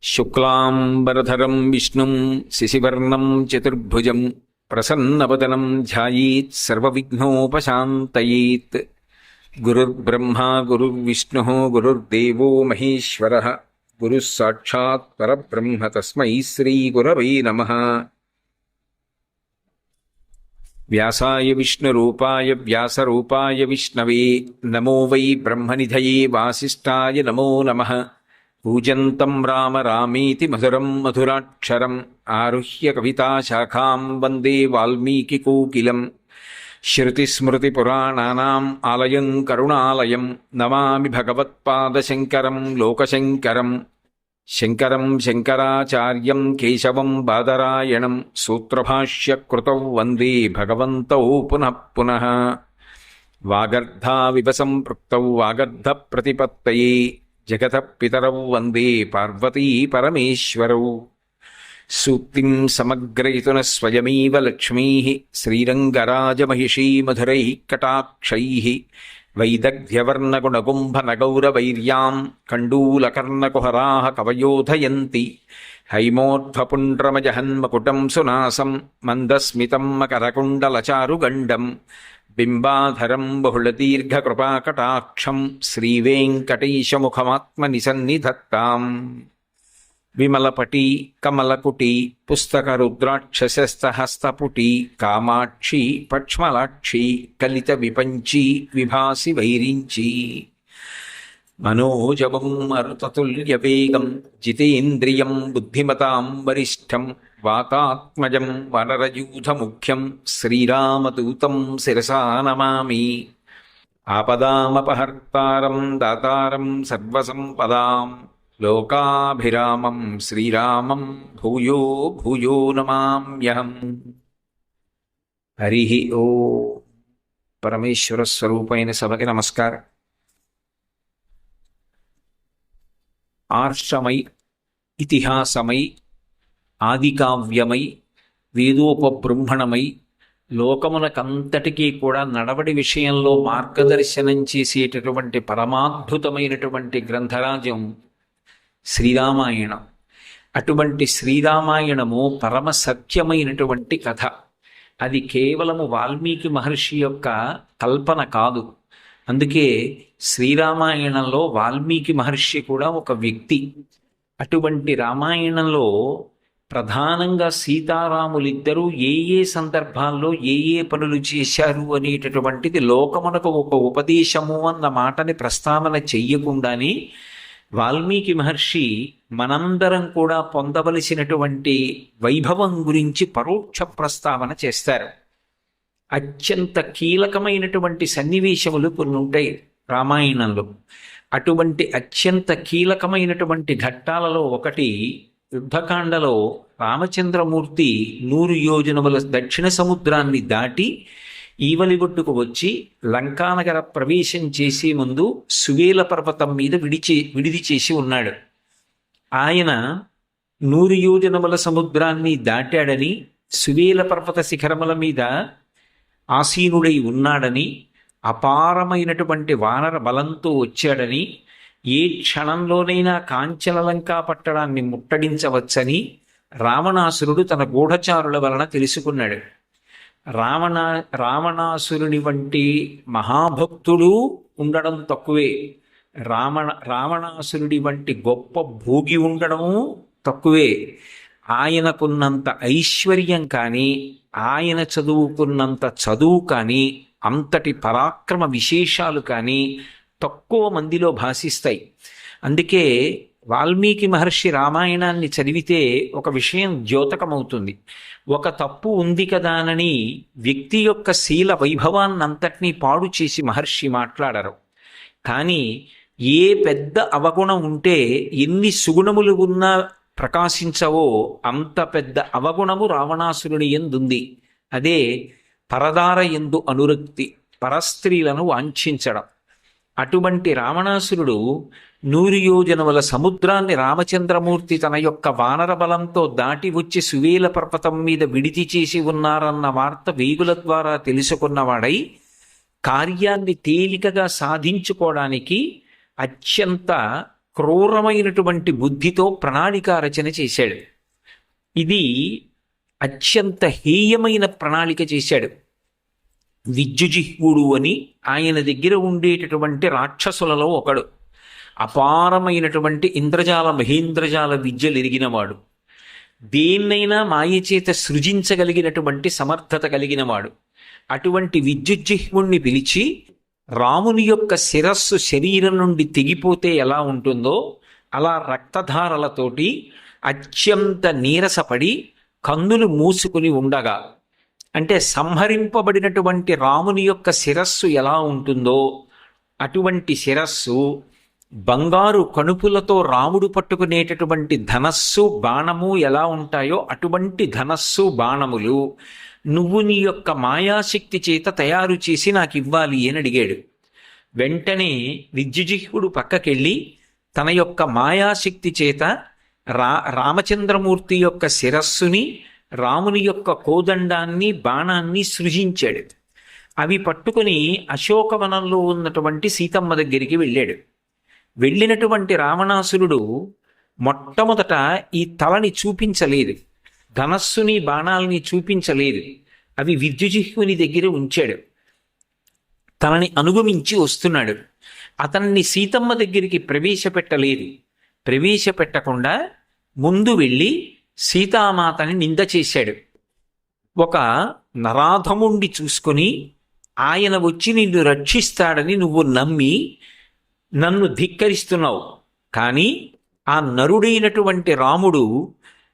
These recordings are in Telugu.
శుక్లాంబరధరం విష్ణుం శశివర్ణం చతుర్భుజం ప్రసన్నవదనం ధ్యాయేత్ సర్వవిఘ్నోపశాంతయేత్. గురుర్బ్రహ్మా గురుర్విష్ణుః గురుర్దేవో మహేశ్వరః గురుః సాక్షాత్ పరబ్రహ్మ తస్మై శ్రీగురవై నమః. వ్యాసాయ విష్ణురూపాయ వ్యాసరూపాయ విష్ణవే నమో వై బ్రహ్మనిధయే వాసిష్ఠాయ నమో నమః. కూజంతం రామ రామేతి మధురం మధురాక్షరం ఆరుహ్య కవితాశాఖాం వందే వాల్మీకికోకిలం. శ్రుతిస్మృతిపురాణానాం ఆలయం కరుణాలయం నమామి భగవత్పాదశంకరం లోకశంకరం. శంకరం శంకరాచార్యం కేశవం బాదరాయణం సూత్రభాష్యకృతౌ వందే భగవంతౌ పునః పునః. వాగర్ధావివ సంపృక్తౌ వాగర్ధ ప్రతిపత్తయే జగతః పితరౌ వందే పార్వతీ పరమేశ్వరౌ. సూక్తిం సమగ్రయతున స్వయమేవ లక్ష్మీః శ్రీరంగరాజమహిషీ మధురైః కటాక్షైః. వైదగ్ధ్యవర్ణగుణగుంభనగౌరవైర్యాం కండూలకర్ణకుహరాः కవయోధయంతి. హైమోర్ధ్వపుండ్రమజహన్మకుటం సునాసం మందస్మితం మకరకుండలచారుగండం. బింబాధరం బహుళదీర్ఘకృపాకటాక్షం శ్రీవేంకటేశముఖమాత్మనిసన్నిధత్తాం. విమలపటి కమలకుటి పుస్తకరుద్రాక్షసస్తహస్తపుటి కామాక్షి పక్ష్మలాక్షి కలిత విపంచి విభాసి వైరించి. మనోజవం మరుతతుల్యవేగం జితేంద్రియం బుద్ధిమతాం వరిష్టం. వాతాత్మజం వనరయూథముఖ్యం శ్రీరామదూతం శిరసా నమామి. ఆపదామపహర్తారం దాతారం సర్వసంపదాం లోకాభిరామం శ్రీరామం భూయో భూయో నమామ్యహం. హరి ఓ పరమేశ్వర స్వరూపైన సభకి నమస్కారం. ఆర్షమై ఇతిహాసమై ఆదికావ్యమై వేదోపబృంహణమై లోకమునకంతటికీ కూడా నడవడి విషయంలో మార్గదర్శనం చేసేటటువంటి పరమాద్భుతమైనటువంటి గ్రంథరాజ్యం శ్రీరామాయణం. అటువంటి శ్రీరామాయణము పరమ సత్యమైనటువంటి కథ. అది కేవలము వాల్మీకి మహర్షి యొక్క కల్పన కాదు. అందుకే శ్రీరామాయణంలో వాల్మీకి మహర్షి కూడా ఒక వ్యక్తి. అటువంటి రామాయణంలో ప్రధానంగా సీతారాములిద్దరూ ఏ ఏ సందర్భాల్లో ఏ ఏ పనులు చేశారు అనేటటువంటిది లోకమునకు ఒక ఉపదేశము అన్న మాటని ప్రస్తావన చెయ్యకుండానే వాల్మీకి మహర్షి మనందరం కూడా పొందవలసినటువంటి వైభవం గురించి పరోక్ష ప్రస్తావన చేస్తారు. అత్యంత కీలకమైనటువంటి సన్నివేశములు కొన్ని ఉంటాయి రామాయణంలో. అటువంటి అత్యంత కీలకమైనటువంటి ఘట్టాలలో ఒకటి యుద్ధకాండలో రామచంద్రమూర్తి 100 యోజనముల దక్షిణ సముద్రాన్ని దాటి ఈవలిగొట్టుకు వచ్చి లంకానగర ప్రవేశం చేసే ముందు సువేల పర్వతం మీద విడిది చేసి ఉన్నాడు. ఆయన 100 యోజనముల సముద్రాన్ని దాటాడని, సువేల పర్వత శిఖరముల మీద ఆసీనుడై ఉన్నాడని, అపారమైనటువంటి వానర బలంతో వచ్చాడని, ఏ క్షణంలోనైనా కాంచనలంకా పట్టడాన్ని ముట్టడించవచ్చని రావణాసురుడు తన గూఢచారుల వలన తెలుసుకున్నాడు. రావణాసురుని వంటి మహాభక్తుడు ఉండడం తక్కువే, రావణాసురుడి వంటి గొప్ప భోగి ఉండడము తక్కువే. ఆయనకున్నంత ఐశ్వర్యం కానీ, ఆయన చదువుకున్నంత చదువు కానీ, అంతటి పరాక్రమ విశేషాలు కానీ తక్కువ మందిలో భాషిస్తాయి. అందుకే వాల్మీకి మహర్షి రామాయణాన్ని చదివితే ఒక విషయం ద్యోతకమవుతుంది. ఒక తప్పు ఉంది కదానని వ్యక్తి యొక్క శీల వైభవాన్నంతటినీ పాడు చేసి మహర్షి మాట్లాడరు. కానీ ఏ పెద్ద అవగుణం ఉంటే ఎన్ని సుగుణములు ఉన్నా ప్రకాశించవో అంత పెద్ద అవగుణము రావణాసురుని యందుంది. అదే పరదార యందు అనురక్తి, పరస్త్రీలను వాంఛించడం. అటువంటి రావణాసురుడు 100 యోజనముల సముద్రాన్ని రామచంద్రమూర్తి తన యొక్క వానర బలంతో దాటి వచ్చి సువేల పర్వతం మీద విడిది చేసి ఉన్నారన్న వార్త వేగుల ద్వారా తెలుసుకున్నవాడై కార్యాన్ని తేలికగా సాధించుకోవడానికి అత్యంత క్రూరమైనటువంటి బుద్ధితో ప్రణాళికా రచన చేశాడు. ఇది అత్యంత హేయమైన ప్రణాళిక చేశాడు. విద్యుజిహ్వుడు అని ఆయన దగ్గర ఉండేటటువంటి రాక్షసులలో ఒకడు. అపారమైనటువంటి ఇంద్రజాల మహేంద్రజాల విద్యలు ఎరిగినవాడు. దేన్నైనా మాయచేత సృజించగలిగినటువంటి సమర్థత కలిగినవాడు. అటువంటి విద్యుజ్జిహ్వుణ్ణి పిలిచి రాముని యొక్క శిరస్సు శరీరం నుండి తెగిపోతే ఎలా ఉంటుందో అలా రక్తధారలతోటి అత్యంత నీరసపడి కన్నులు మూసుకుని ఉండగా, అంటే సంహరింపబడినటువంటి రాముని యొక్క శిరస్సు ఎలా ఉంటుందో అటువంటి శిరస్సు, బంగారు కణుపులతో రాముడు పట్టుకునేటటువంటి ధనస్సు బాణము ఎలా ఉంటాయో అటువంటి ధనస్సు బాణములు నువ్వు నీ యొక్క మాయాశక్తి చేత తయారు చేసి నాకు ఇవ్వాలి అని అడిగాడు. వెంటనే విద్యుజిహ్వుడు పక్కకెళ్ళి తన యొక్క మాయాశక్తి చేత రామచంద్రమూర్తి యొక్క శిరస్సుని, రాముని యొక్క కోదండాన్ని, బాణాన్ని సృజించాడు. అవి పట్టుకుని అశోకవనంలో ఉన్నటువంటి సీతమ్మ దగ్గరికి వెళ్ళాడు. వెళ్ళినటువంటి రావణాసురుడు మొట్టమొదట ఈ తలని చూపించలేదు, ధనస్సుని బాణాలని చూపించలేదు. అవి విద్యుజిహ్వుని దగ్గర ఉంచాడు. తనని అనుగమించి వస్తున్నాడు. అతన్ని సీతమ్మ దగ్గరికి ప్రవేశపెట్టలేదు. ప్రవేశపెట్టకుండా ముందు వెళ్ళి సీతామాతని నింద చేశాడు. ఒక నరాధముండి చూసుకొని ఆయన వచ్చి నిన్ను రక్షిస్తాడని నువ్వు నమ్మి నన్ను ధిక్కరిస్తున్నావు. కానీ ఆ నరుడైనటువంటి రాముడు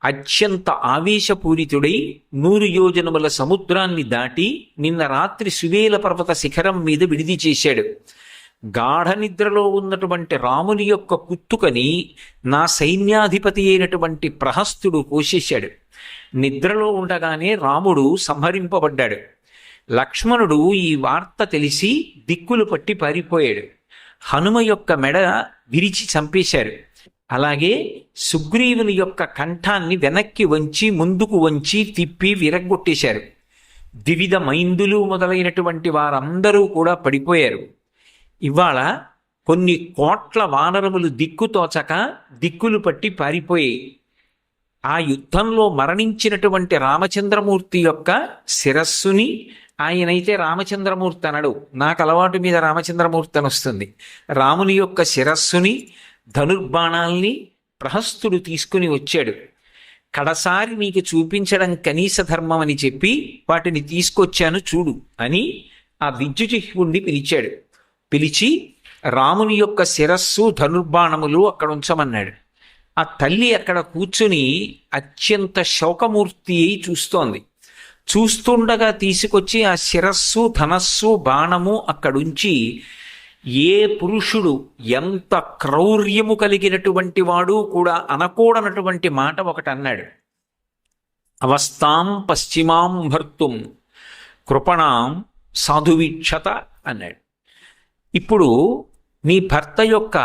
అత్యంత ఆవేశపూరితుడై 100 యోజనముల సముద్రాన్ని దాటి నిన్న రాత్రి సువేల పర్వత శిఖరం మీద విడిది చేశాడు. గాఢ నిద్రలో ఉన్నటువంటి రాముని యొక్క కుత్తుకని నా సైన్యాధిపతి అయినటువంటి ప్రహస్తుడు కోసేశాడు. నిద్రలో ఉండగానే రాముడు సంహరింపబడ్డాడు. లక్ష్మణుడు ఈ వార్త తెలిసి దిక్కులు పట్టి పారిపోయాడు. హనుమ యొక్క మెడ విరిచి చంపేశారు. అలాగే సుగ్రీవుని యొక్క కంఠాన్ని వెనక్కి వంచి ముందుకు వంచి తిప్పి విరగ్గొట్టేశారు. వివిధ మైందులు మొదలైనటువంటి వారందరూ కూడా పడిపోయారు. ఇవాళ కొన్ని కోట్ల వానరములు దిక్కుతోచక దిక్కులు పట్టి పారిపోయాయి. ఆ యుద్ధంలో మరణించినటువంటి రామచంద్రమూర్తి యొక్క శిరస్సుని, ఆయనైతే రామచంద్రమూర్తి అనడు, నాకు అలవాటు మీద రామచంద్రమూర్తి అని వస్తుంది, రాముని యొక్క శిరస్సుని, ధనుర్బాణాల్ని ప్రహస్తుడు తీసుకుని వచ్చాడు. కడసారి నీకు చూపించడం కనీస ధర్మం అని చెప్పి వాటిని తీసుకొచ్చాను చూడు అని ఆ విద్యుజిహ్వుణ్ణి పిలిచాడు. పిలిచి రాముని యొక్క శిరస్సు, ధనుర్బాణములు అక్కడ ఉంచమన్నాడు. ఆ తల్లి అక్కడ కూర్చుని అత్యంత శోకమూర్తి అయి చూస్తోంది. చూస్తుండగా తీసుకొచ్చి ఆ శిరస్సు, ధనస్సు, బాణము అక్కడుంచి, ఏ పురుషుడు ఎంత క్రౌర్యము కలిగినటువంటి వాడు కూడా అనకూడనటువంటి మాట ఒకటి అన్నాడు. అవస్థాం పశ్చిమాం భర్తుం కృపణాం సాధువీక్షత అన్నాడు. ఇప్పుడు నీ భర్త యొక్క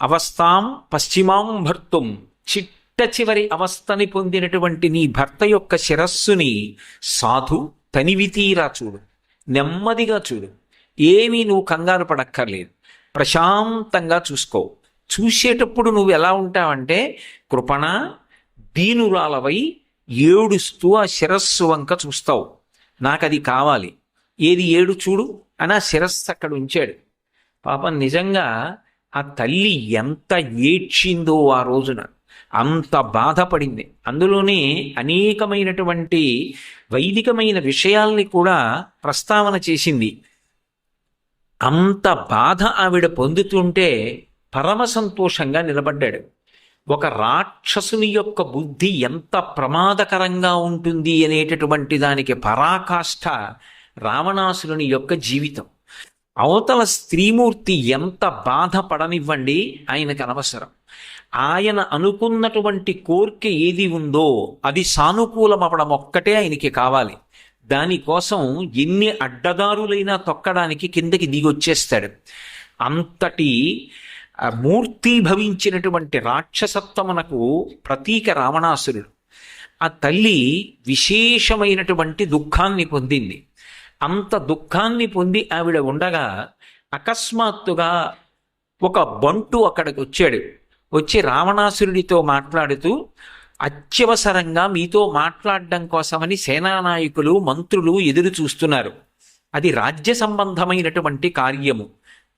అవస్థాం పశ్చిమాం భర్తుం, చిట్ట చివరి అవస్థని పొందినటువంటి నీ భర్త యొక్క శిరస్సుని సాధు తనివితీరా చూడు, నెమ్మదిగా చూడు, ఏమీ నువ్వు కంగారు పడక్కర్లేదు, ప్రశాంతంగా చూసుకో. చూసేటప్పుడు నువ్వు ఎలా ఉంటావంటే కృపణ దీనురాలవై ఏడుస్తూ ఆ శిరస్సు వంక చూస్తావు. నాకది కావాలి, ఏది ఏడు చూడు అని ఆ శిరస్సు అక్కడ ఉంచాడు. పాపం నిజంగా ఆ తల్లి ఎంత ఏడ్చిందో ఆ రోజున, అంత బాధపడింది. అందులోనే అనేకమైనటువంటి వైదికమైన విషయాల్ని కూడా ప్రస్తావన చేసింది. అంత బాధ ఆవిడ పొందుతుంటే పరమ సంతోషంగా నిలబడ్డాడు. ఒక రాక్షసుని యొక్క బుద్ధి ఎంత ప్రమాదకరంగా ఉంటుంది అనేటటువంటి దానికి పరాకాష్ఠ రావణాసురుని యొక్క జీవితం. అవతల స్త్రీమూర్తి ఎంత బాధపడనివ్వండి, ఆయనకు అనవసరం. ఆయన అనుకున్నటువంటి కోరిక ఏది ఉందో అది సానుకూలమవడం ఒక్కటే ఆయనకి కావాలి. దానికోసం ఎన్ని అడ్డదారులైనా తొక్కడానికి కిందకి దిగొచ్చేస్తాడు. అంతటి మూర్తీభవించినటువంటి రాక్షసత్వమునకు ప్రతీక రావణాసురుడు. ఆ తల్లి విశేషమైనటువంటి దుఃఖాన్ని పొందింది. అంత దుఃఖాన్ని పొంది ఆవిడ ఉండగా అకస్మాత్తుగా ఒక బంటు అక్కడికి వచ్చాడు. వచ్చి రావణాసురుడితో మాట్లాడుతూ అత్యవసరంగా మీతో మాట్లాడడం కోసమని సేనానాయకులు మంత్రులు ఎదురు చూస్తున్నారు. అది రాజ్య సంబంధమైనటువంటి కార్యము.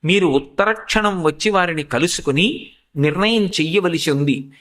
మీరు ఉత్తరక్షణం వచ్చి వారిని కలుసుకుని నిర్ణయం చెయ్యవలసి ఉంది.